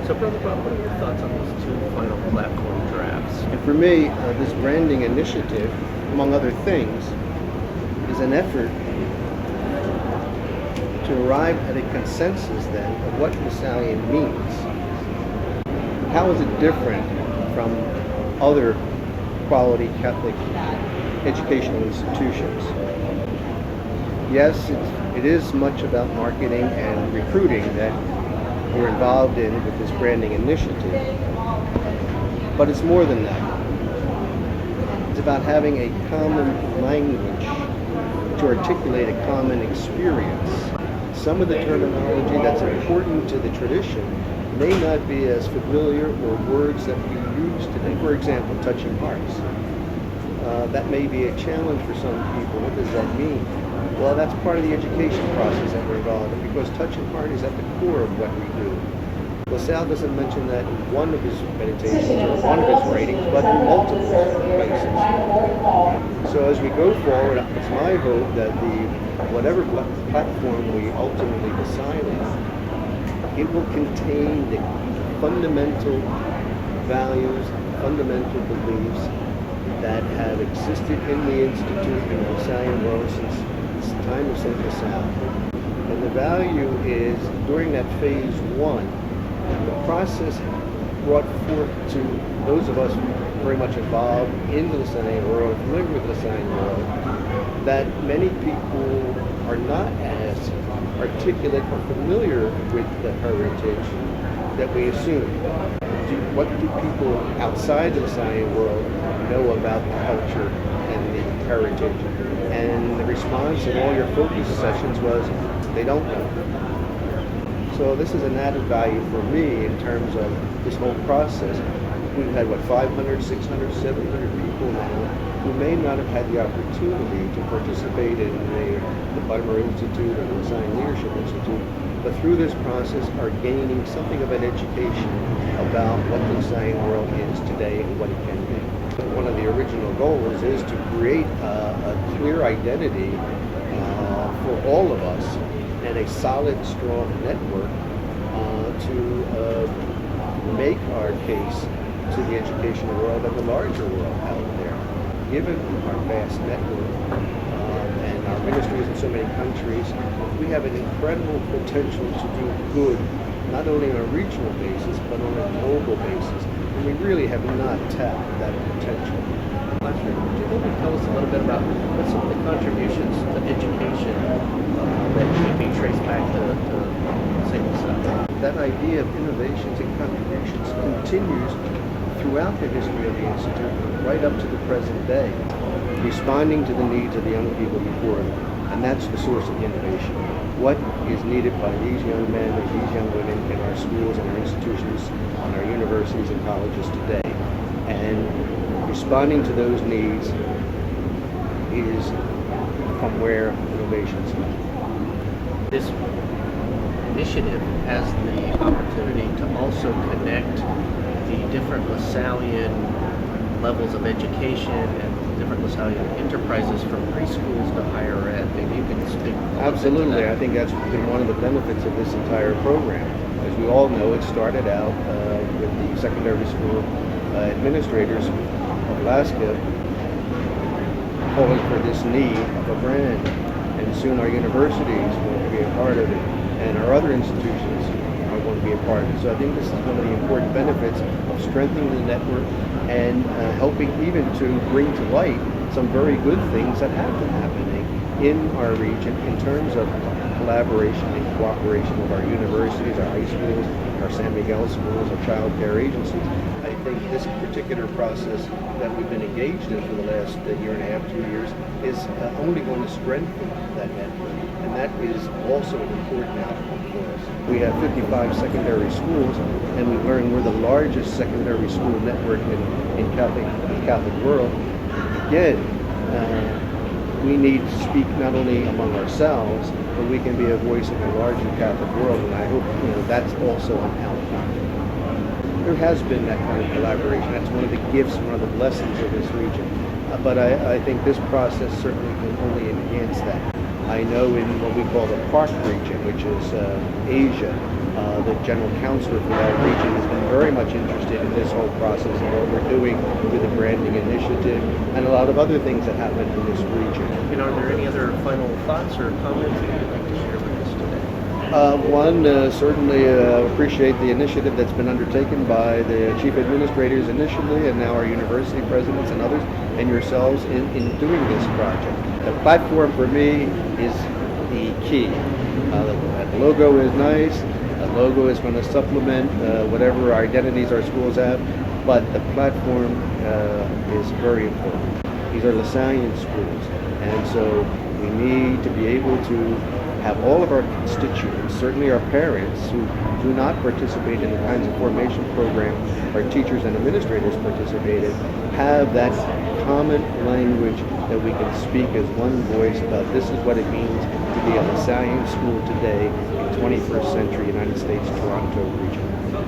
So, Brother Bob, what are your thoughts on these two final platform drafts? And for me, this branding initiative, among other things, is an effort to arrive at a consensus then of what Lasallian means. How is it different from other quality Catholic educational institutions? Yes, it is much about marketing and recruiting that we're involved in with this branding initiative, but it's more than that. It's about having a common language to articulate a common experience. Some of the terminology that's important to the tradition may not be as familiar, or words that we use today. For example, touching hearts. That may be a challenge for some people. What does that mean? Well, that's part of the education process that we're involved in, because touching heart is at the core of what we do. LaSalle doesn't mention that in one of his meditations or one of his writings, but in multiple places. So as we go forward, it's my hope that whatever platform we ultimately decide on, it will contain the fundamental values, fundamental beliefs that have existed in the Institute in the Lasallian world since the time of St. LaSalle. And the value is, during that phase one, the process brought forth to those of us very much involved in the Lasallian world, familiar with the Lasallian world, that many people are not as articulate or familiar with the heritage that we assume. What do people outside the Lasallian world know about the culture and the heritage? And the response in all your focus sessions was, they don't know. So this is an added value for me in terms of this whole process. We've had, 500, 600, 700 people now who may not have had the opportunity to participate in the Buttermore Institute or the Lasallian Leadership Institute, but through this process are gaining something of an education about what the Lasallian world is today and what it can be. One of the original goals is to create a clear identity for all of us and a solid, strong network to make our case to the educational world and the larger world out there. Given our vast network and our ministries in so many countries, we have an incredible potential to do good, not only on a regional basis, but on a global basis. And we really have not tapped that potential. Could you maybe tell us a little bit about what some of the contributions to education that may be traced back to St. LaSalle? That idea of innovations and contributions continues throughout the history of the Institute, right up to the present day, responding to the needs of the young people before them. And that's the source of the innovation. What is needed by these young men and these young women in our schools and our institutions, on our universities and colleges today. And responding to those needs is from where innovations come. This initiative has the opportunity to also connect the different Lasallian levels of education and different Lasallian enterprises from preschools to higher ed. Maybe you can speak. Absolutely. I think that's been one of the benefits of this entire program. As we all know, it started out with the secondary school administrators of Alaska calling for this need of a brand. And soon our universities want to be a part of it, and our other institutions are going to be a part of it. So I think this is one of the important benefits of strengthening the network and helping even to bring to light some very good things that have been happening in our region in terms of collaboration and cooperation with our universities, our high schools, our San Miguel schools, our child care agencies. I think this particular process that we've been engaged in for the last year and a half, 2 years, is only going to strengthen that network. And that is also an important outcome for us. We have 55 secondary schools, and we learn we're the largest secondary school network in the Catholic world. Again, we need to speak not only among ourselves, but we can be a voice in the larger Catholic world, and I hope that's also an outcome. There has been that kind of collaboration. That's one of the gifts, one of the blessings of this region. But I think this process certainly can only enhance that. I know in what we call the PARC region, which is Asia, the general counselor for that region has been very much interested in this whole process and what we're doing with the branding initiative and a lot of other things that happen in this region. And are there any other final thoughts or comments that you'd like to share with us today? Certainly appreciate the initiative that's been undertaken by the chief administrators initially and now our university presidents and others and yourselves in doing this project. The platform for me is the key. The logo is nice. The logo is going to supplement whatever identities our schools have, but the platform is very important. These are Lasallian schools, and so we need to be able to have all of our constituents, certainly our parents who do not participate in the kinds of formation programs our teachers and administrators participate in, have that common language that we can speak as one voice about this is what it means to be a Lasallian school today in 21st century United States, Toronto region.